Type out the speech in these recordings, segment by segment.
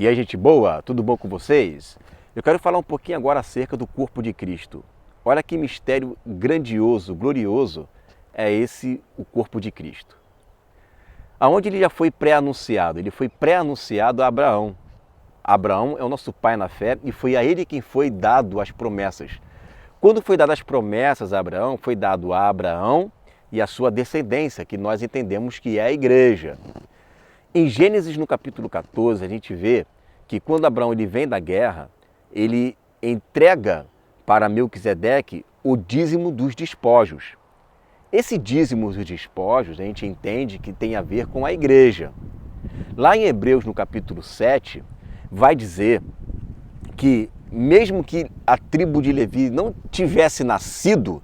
E aí, gente boa, tudo bom com vocês? Eu quero falar um pouquinho agora acerca do corpo de Cristo. Olha que mistério grandioso, glorioso é esse, o corpo de Cristo. Aonde ele já foi pré-anunciado? Ele foi pré-anunciado a Abraão. Abraão é o nosso pai na fé e foi a ele quem foi dado as promessas. Quando foi dado as promessas a Abraão, foi dado a Abraão e a sua descendência, que nós entendemos que é a igreja. Em Gênesis, no capítulo 14, a gente vê que quando Abraão ele vem da guerra, ele entrega para Melquisedeque o dízimo dos despojos. Esse dízimo dos despojos a gente entende que tem a ver com a igreja. Lá em Hebreus, no capítulo 7, vai dizer que mesmo que a tribo de Levi não tivesse nascido,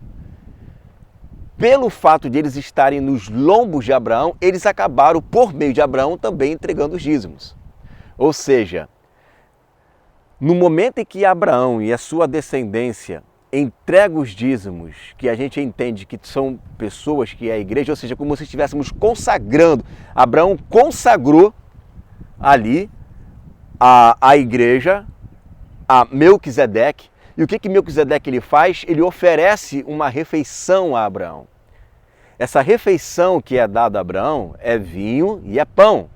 pelo fato de eles estarem nos lombos de Abraão, eles acabaram, por meio de Abraão, também entregando os dízimos. Ou seja, no momento em que Abraão e a sua descendência entregam os dízimos, que a gente entende que são pessoas que é a igreja, ou seja, como se estivéssemos consagrando, Abraão consagrou ali a igreja, a Melquisedeque. E o que Melquisedeque ele faz? Ele oferece uma refeição a Abraão. Essa refeição que é dada a Abraão é vinho e é pão.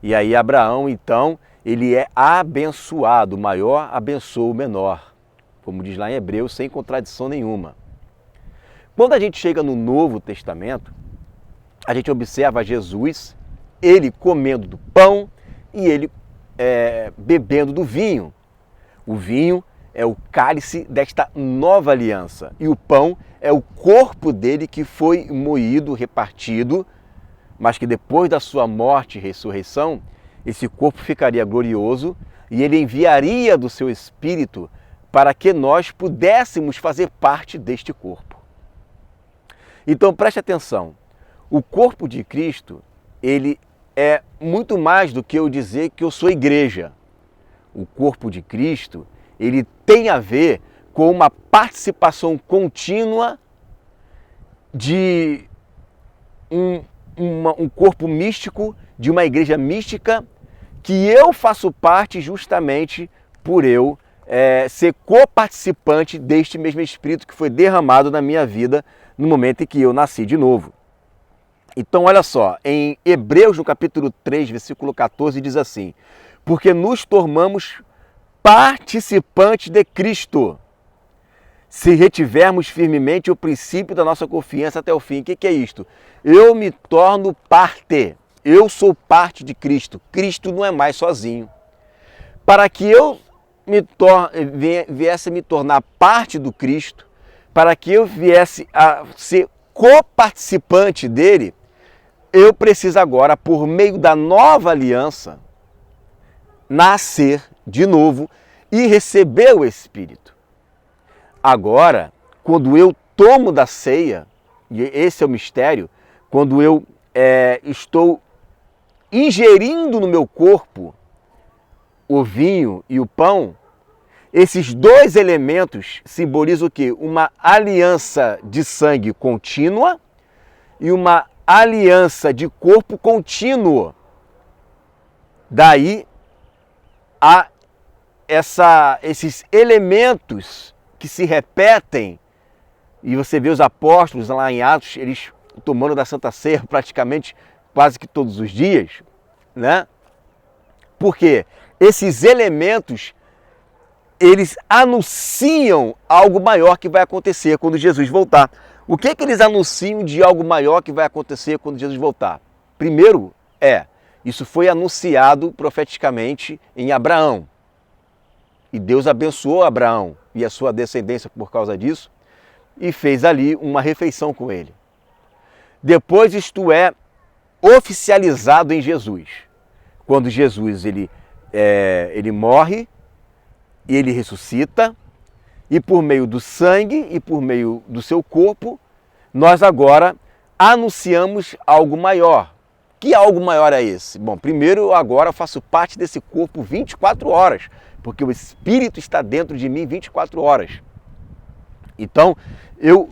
E aí Abraão, então, ele é abençoado. O maior abençoa o menor. Como diz lá em Hebreus, sem contradição nenhuma. Quando a gente chega no Novo Testamento, a gente observa Jesus, ele comendo do pão e ele bebendo do vinho. O vinho é o cálice desta nova aliança e o pão é o corpo dele que foi moído, repartido, mas que depois da sua morte e ressurreição, esse corpo ficaria glorioso e ele enviaria do seu Espírito para que nós pudéssemos fazer parte deste corpo. Então preste atenção, o corpo de Cristo, ele é muito mais do que eu dizer que eu sou igreja. O corpo de Cristo, ele tem a ver com uma participação contínua de um corpo místico, de uma igreja mística, que eu faço parte justamente por eu ser coparticipante deste mesmo Espírito que foi derramado na minha vida no momento em que eu nasci de novo. Então olha só, em Hebreus no capítulo 3, versículo 14, diz assim: porque nos tornamos participantes de Cristo, se retivermos firmemente o princípio da nossa confiança até o fim. O que é isto? Eu me torno parte, eu sou parte de Cristo. Cristo não é mais sozinho. Para que eu viesse a me tornar parte do Cristo, para que eu viesse a ser coparticipante dele, eu preciso agora, por meio da nova aliança, nascer de novo e receber o Espírito. Agora, quando eu tomo da ceia, e esse é o mistério, quando eu estou ingerindo no meu corpo o vinho e o pão, esses dois elementos simbolizam o quê? Uma aliança de sangue contínua e uma aliança de corpo contínuo. Daí há esses elementos que se repetem, e você vê os apóstolos lá em Atos, eles tomando da Santa Ceia praticamente quase que todos os dias, né? Porque esses elementos, eles anunciam algo maior que vai acontecer quando Jesus voltar. O que eles anunciam de algo maior que vai acontecer quando Jesus voltar? Primeiro isso foi anunciado profeticamente em Abraão. E Deus abençoou Abraão e a sua descendência por causa disso e fez ali uma refeição com ele. Depois isto é oficializado em Jesus. Quando Jesus ele morre e ele ressuscita, e por meio do sangue e por meio do seu corpo, nós agora anunciamos algo maior. Que algo maior é esse? Bom, primeiro eu agora faço parte desse corpo 24 horas, porque o Espírito está dentro de mim 24 horas. Então, eu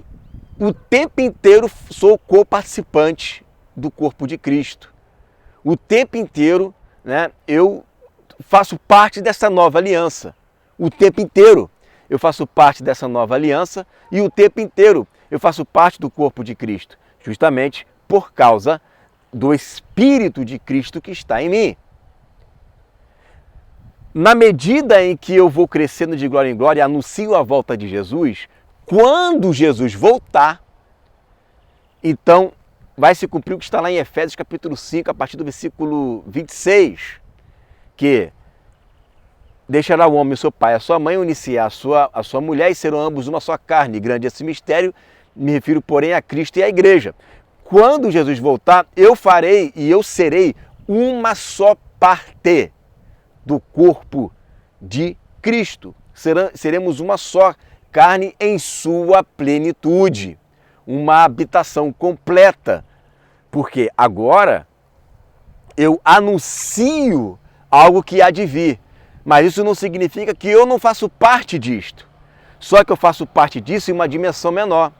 o tempo inteiro sou coparticipante do corpo de Cristo. O tempo inteiro, né, eu faço parte dessa nova aliança o tempo inteiro. Eu faço parte dessa nova aliança e o tempo inteiro eu faço parte do corpo de Cristo, justamente por causa do Espírito de Cristo que está em mim. Na medida em que eu vou crescendo de glória em glória e anuncio a volta de Jesus, quando Jesus voltar, então vai se cumprir o que está lá em Efésios capítulo 5, a partir do versículo 26, que deixará o homem o seu pai, a sua mãe, unir-se a sua mulher e serão ambos uma só carne. Grande esse mistério, me refiro, porém, a Cristo e à igreja. Quando Jesus voltar, eu farei e eu serei uma só parte do corpo de Cristo. Seremos uma só carne em sua plenitude, uma habitação completa, porque agora eu anuncio algo que há de vir, mas isso não significa que eu não faço parte disto, só que eu faço parte disso em uma dimensão menor.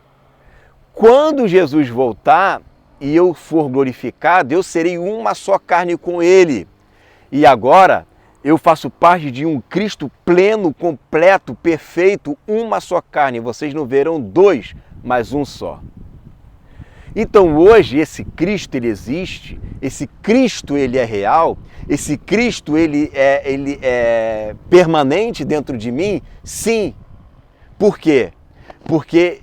Quando Jesus voltar e eu for glorificado, eu serei uma só carne com Ele. E agora eu faço parte de um Cristo pleno, completo, perfeito, uma só carne. Vocês não verão dois, mas um só. Então hoje esse Cristo ele existe, esse Cristo ele é real, esse Cristo ele é permanente dentro de mim? Sim. Por quê? Porque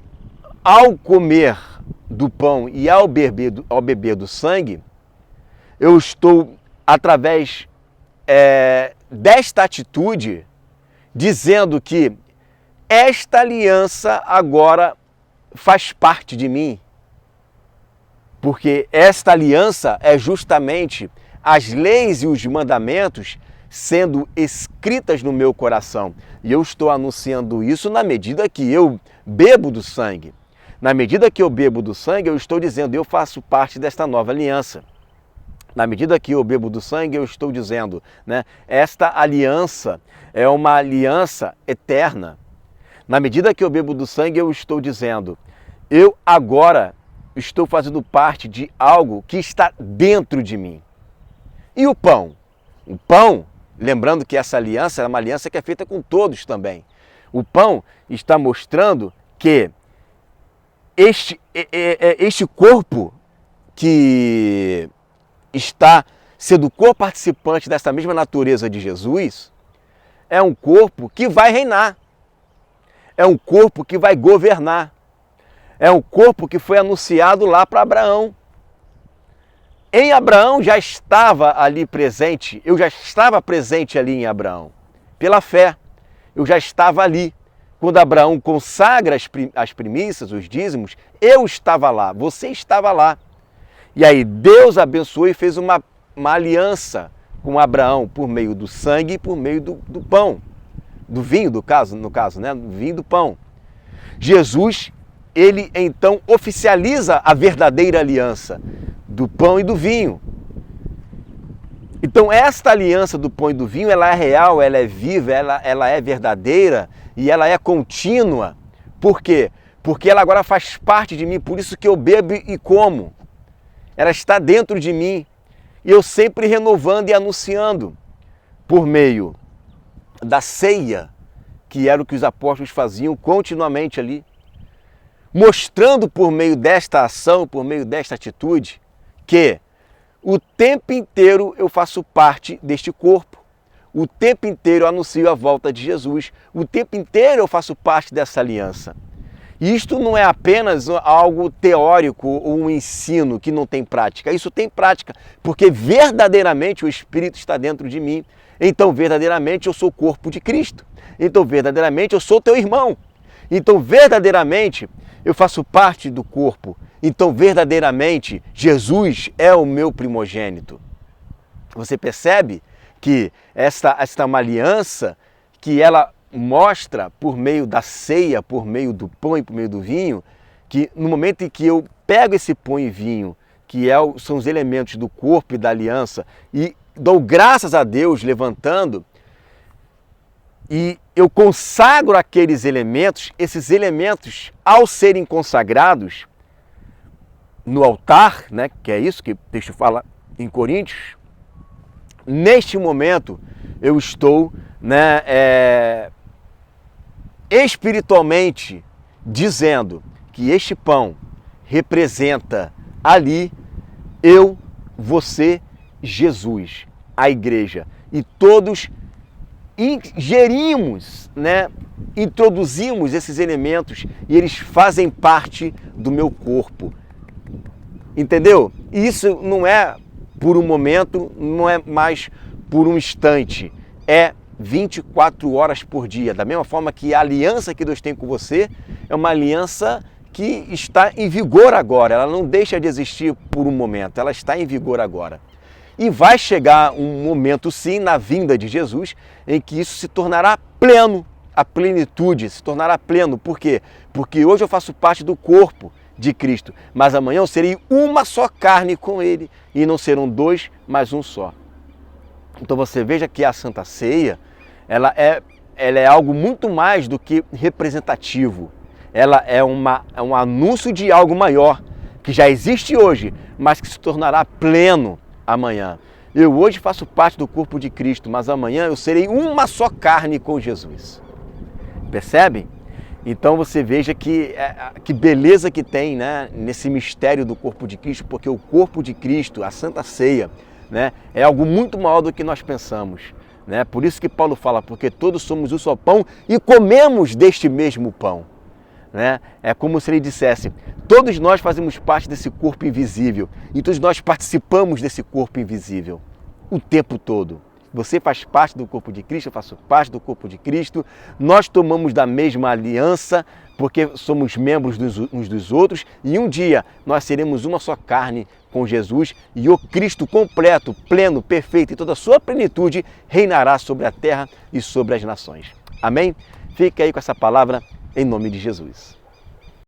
ao comer do pão e ao beber do sangue, eu estou, através desta atitude, dizendo que esta aliança agora faz parte de mim. Porque esta aliança é justamente as leis e os mandamentos sendo escritas no meu coração. E eu estou anunciando isso na medida que eu bebo do sangue. Na medida que eu bebo do sangue, eu estou dizendo, eu faço parte desta nova aliança. Na medida que eu bebo do sangue, eu estou dizendo, né, esta aliança é uma aliança eterna. Na medida que eu bebo do sangue, eu estou dizendo, eu agora estou fazendo parte de algo que está dentro de mim. E o pão? O pão, lembrando que essa aliança é uma aliança que é feita com todos também. O pão está mostrando que este corpo que está sendo co-participante dessa mesma natureza de Jesus é um corpo que vai reinar. É um corpo que vai governar. É um corpo que foi anunciado lá para Abraão. Em Abraão já estava ali presente, eu já estava presente ali em Abraão, pela fé, eu já estava ali. Quando Abraão consagra as primícias, os dízimos, eu estava lá, você estava lá. E aí Deus abençoou e fez uma aliança com Abraão por meio do sangue e por meio do pão, do vinho, no caso, né? Do vinho e do pão. Jesus, ele então oficializa a verdadeira aliança do pão e do vinho. Então esta aliança do pão e do vinho, ela é real, ela é viva, ela é verdadeira e ela é contínua. Por quê? Porque ela agora faz parte de mim, por isso que eu bebo e como. Ela está dentro de mim e eu sempre renovando e anunciando por meio da ceia, que era o que os apóstolos faziam continuamente ali, mostrando por meio desta ação, por meio desta atitude, que o tempo inteiro eu faço parte deste corpo. O tempo inteiro eu anuncio a volta de Jesus. O tempo inteiro eu faço parte dessa aliança. E isto não é apenas algo teórico ou um ensino que não tem prática. Isso tem prática, porque verdadeiramente o Espírito está dentro de mim. Então verdadeiramente eu sou o corpo de Cristo. Então verdadeiramente eu sou teu irmão. Então verdadeiramente eu faço parte do corpo. Então verdadeiramente Jesus é o meu primogênito. Você percebe que esta é uma aliança que ela mostra por meio da ceia, por meio do pão e por meio do vinho, que no momento em que eu pego esse pão e vinho, que são os elementos do corpo e da aliança, e dou graças a Deus levantando, e eu consagro aqueles elementos, esses elementos, ao serem consagrados no altar, né, que é isso que o texto fala em Coríntios, neste momento, eu estou, né, espiritualmente dizendo que este pão representa ali eu, você, Jesus, a igreja. E todos ingerimos, né, introduzimos esses elementos e eles fazem parte do meu corpo. Entendeu? E isso não é por um momento, não é mais por um instante. É 24 horas por dia. Da mesma forma que a aliança que Deus tem com você é uma aliança que está em vigor agora. Ela não deixa de existir por um momento, ela está em vigor agora. E vai chegar um momento, sim, na vinda de Jesus, em que isso se tornará pleno, a plenitude se tornará pleno. Por quê? Porque hoje eu faço parte do corpo de Cristo, mas amanhã eu serei uma só carne com Ele, e não serão dois, mas um só. Então você veja que a Santa Ceia, ela é algo muito mais do que representativo. Ela é um anúncio de algo maior, que já existe hoje, mas que se tornará pleno amanhã. Eu hoje faço parte do corpo de Cristo, mas amanhã eu serei uma só carne com Jesus. Percebe? Então você veja que beleza que tem, né, nesse mistério do corpo de Cristo, porque o corpo de Cristo, a Santa Ceia, né, é algo muito maior do que nós pensamos. Né? Por isso que Paulo fala, porque todos somos um só pão e comemos deste mesmo pão. Né? É como se ele dissesse, todos nós fazemos parte desse corpo invisível e todos nós participamos desse corpo invisível o tempo todo. Você faz parte do corpo de Cristo, eu faço parte do corpo de Cristo, nós tomamos da mesma aliança porque somos membros uns dos outros e um dia nós seremos uma só carne com Jesus e o Cristo completo, pleno, perfeito e toda a sua plenitude reinará sobre a terra e sobre as nações. Amém? Fica aí com essa palavra em nome de Jesus.